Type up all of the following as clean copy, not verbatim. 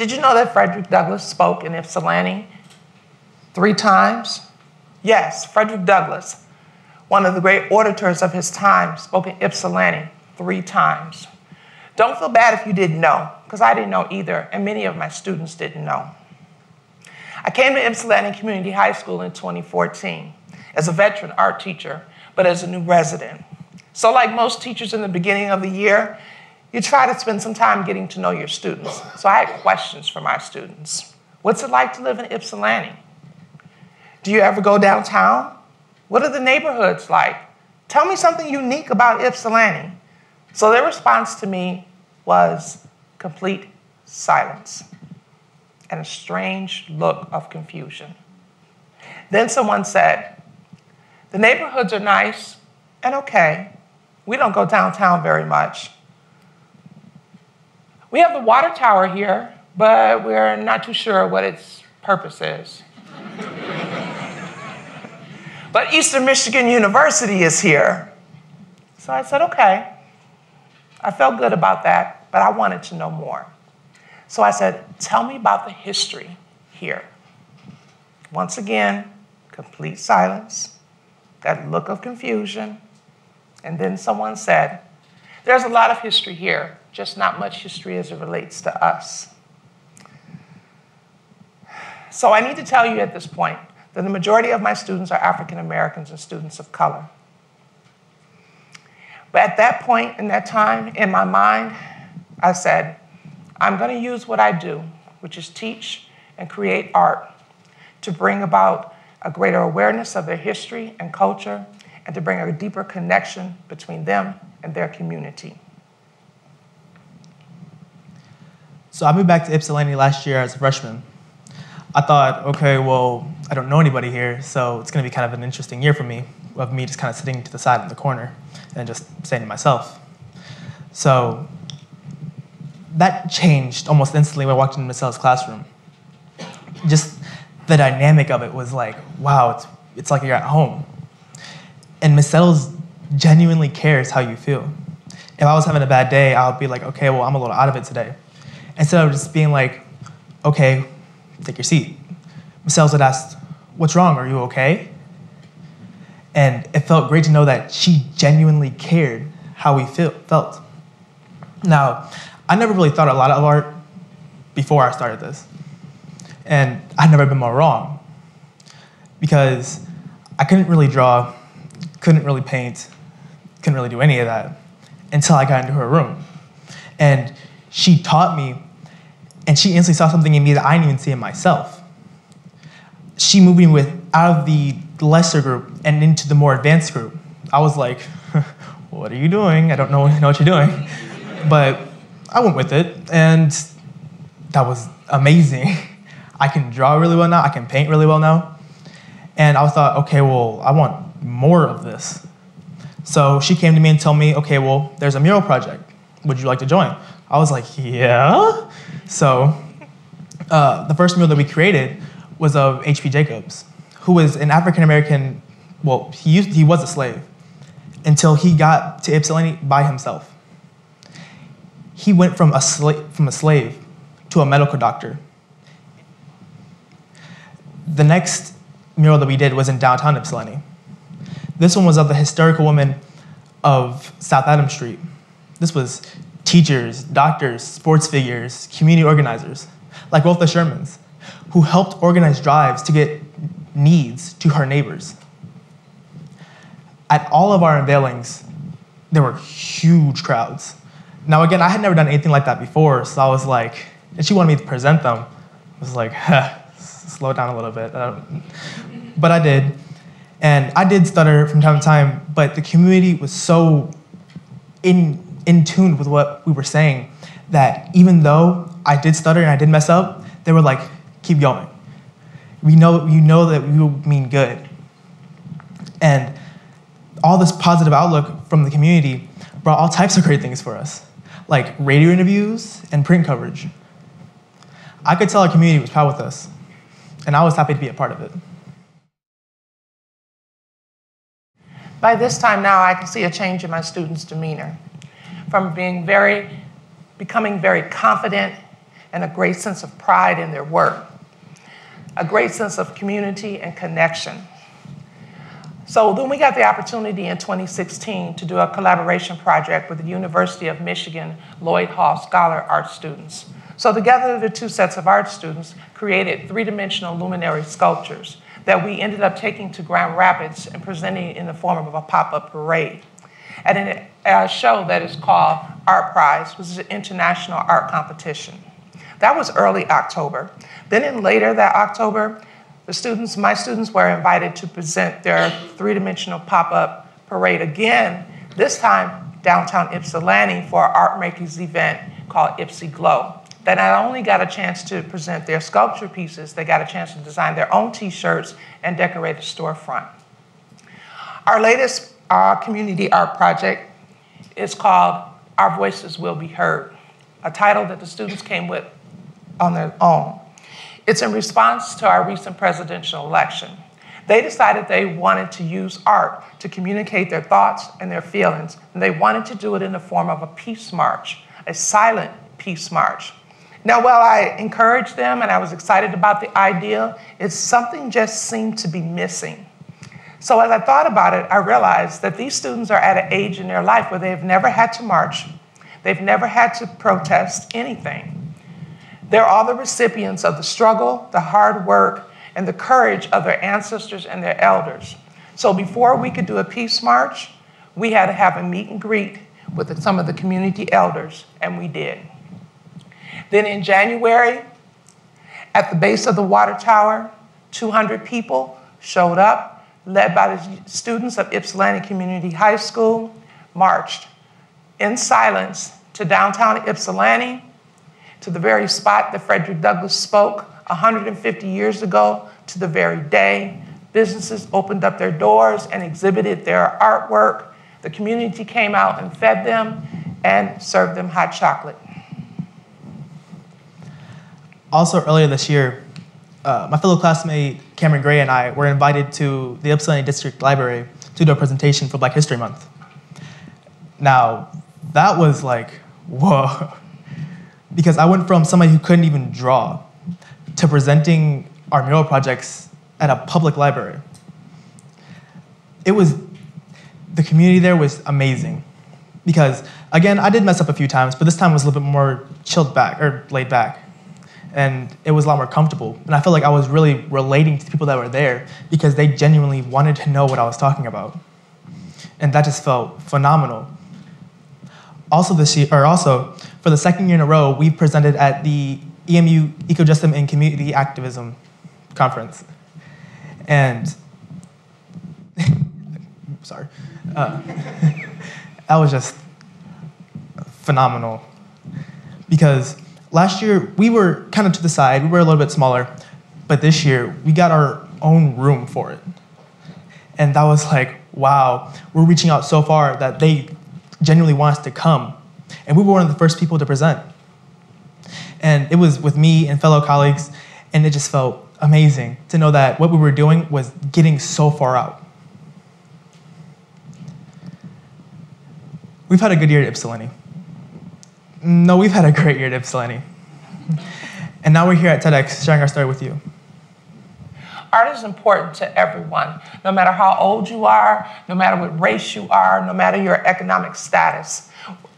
Did you know that Frederick Douglass spoke in Ypsilanti 3 times? Yes, Frederick Douglass, one of the great orators of his time, spoke in Ypsilanti 3 times. Don't feel bad if you didn't know, because I didn't know either, and many of my students didn't know. I came to Ypsilanti Community High School in 2014 as a veteran art teacher, but as a new resident. So like most teachers in the beginning of the year, you try to spend some time getting to know your students. So I had questions for my students. What's it like to live in Ypsilanti? Do you ever go downtown? What are the neighborhoods like? Tell me something unique about Ypsilanti. So their response to me was complete silence and a strange look of confusion. Then someone said, the neighborhoods are nice and okay. We don't go downtown very much. We have the water tower here, but we're not too sure what its purpose is. But Eastern Michigan University is here. So I said, okay. I felt good about that, but I wanted to know more. So I said, tell me about the history here. Once again, complete silence, that look of confusion. And then someone said, there's a lot of history here, just not much history as it relates to us. So I need to tell you at this point that the majority of my students are African Americans and students of color. But at that point in that time, in my mind, I said, I'm going to use what I do, which is teach and create art, to bring about a greater awareness of their history and culture, and to bring a deeper connection between them and their community. So I moved back to Ypsilanti last year as a freshman. I thought, okay, well, I don't know anybody here, so it's going to be kind of an interesting year for me, of me just kind of sitting to the side in the corner and just saying to myself. So that changed almost instantly when I walked into Ms. Settles' classroom. Just the dynamic of it was like, wow, it's like you're at home. And Ms. Settles genuinely cares how you feel. If I was having a bad day, I would be like, okay, well, I'm a little out of it today. Instead of just being like, okay, take your seat. Ms. Settles would ask, what's wrong? Are you okay? And it felt great to know that she genuinely cared how we felt. Now, I never really thought a lot of art before I started this. And I'd never been more wrong, because I couldn't really draw, couldn't really paint, couldn't really do any of that until I got into her room. And she taught me, and she instantly saw something in me that I didn't even see in myself. She moved me out of the lesser group and into the more advanced group. I was like, what are you doing? I don't know what you're doing. But I went with it, and that was amazing. I can draw really well now. I can paint really well now. And I thought, okay, well, I want more of this. So she came to me and told me, okay, well, there's a mural project. Would you like to join? I was like, yeah. So the first mural that we created was of H.P. Jacobs, who was an African-American, well, he was a slave until he got to Ypsilanti by himself. He went from a slave to a medical doctor. The next mural that we did was in downtown Ypsilanti. This one was of the historical women of South Adams Street. This was teachers, doctors, sports figures, community organizers, like both the Shermans, who helped organize drives to get needs to her neighbors. At all of our unveilings, there were huge crowds. Now again, I had never done anything like that before, so I was like, and she wanted me to present them. I was like, slow down a little bit. But I did. And I did stutter from time to time, but the community was so in tune with what we were saying that even though I did stutter and I did mess up, they were like, keep going. You know that we mean good. And all this positive outlook from the community brought all types of great things for us, like radio interviews and print coverage. I could tell our community was proud with us, and I was happy to be a part of it. By this time now, I can see a change in my students' demeanor, from becoming very confident and a great sense of pride in their work, a great sense of community and connection. So then we got the opportunity in 2016 to do a collaboration project with the University of Michigan Lloyd Hall Scholar art students. So together, the two sets of art students created three-dimensional luminary sculptures that we ended up taking to Grand Rapids and presenting in the form of a pop-up parade at a show that is called Art Prize, which is an international art competition. That was early October. Then in later that October, my students were invited to present their three-dimensional pop-up parade again, this time downtown Ypsilanti for an art makers event called Ypsi Glow. They not only got a chance to present their sculpture pieces, they got a chance to design their own t-shirts and decorate a storefront. Our latest community art project is called Our Voices Will Be Heard, a title that the students came with on their own. It's in response to our recent presidential election. They decided they wanted to use art to communicate their thoughts and their feelings, and they wanted to do it in the form of a peace march, a silent peace march. Now, while I encouraged them and I was excited about the idea, something just seemed to be missing. So as I thought about it, I realized that these students are at an age in their life where they've never had to march, they've never had to protest anything. They're all the recipients of the struggle, the hard work, and the courage of their ancestors and their elders. So before we could do a peace march, we had to have a meet and greet with some of the community elders, and we did. Then in January, at the base of the water tower, 200 people showed up, led by the students of Ypsilanti Community High School, marched in silence to downtown Ypsilanti, to the very spot that Frederick Douglass spoke 150 years ago, to the very day. Businesses opened up their doors and exhibited their artwork. The community came out and fed them and served them hot chocolate. Also, earlier this year, my fellow classmate Cameron Gray and I were invited to the Ypsilanti District Library to do a presentation for Black History Month. Now, that was like, whoa. Because I went from somebody who couldn't even draw to presenting our mural projects at a public library. The community there was amazing. Because, again, I did mess up a few times, but this time was a little bit more chilled back, or laid back. And it was a lot more comfortable. And I felt like I was really relating to the people that were there because they genuinely wanted to know what I was talking about. And that just felt phenomenal. Also this year, for the second year in a row, we presented at the EMU Ecojustin and Community Activism Conference. And, sorry, that was just phenomenal. Because last year, we were kind of to the side, we were a little bit smaller, but this year, we got our own room for it. And that was like, wow, we're reaching out so far that they genuinely want us to come. And we were one of the first people to present. And it was with me and fellow colleagues, and it just felt amazing to know that what we were doing was getting so far out. We've had a good year at Ypsilanti. No, we've had a great year at Ypsilanti. And now we're here at TEDx sharing our story with you. Art is important to everyone, no matter how old you are, no matter what race you are, no matter your economic status.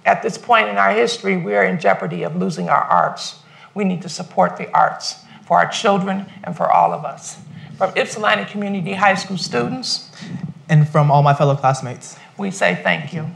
At this point in our history, we are in jeopardy of losing our arts. We need to support the arts for our children and for all of us. From Ypsilanti Community High School students, and from all my fellow classmates, we say thank you.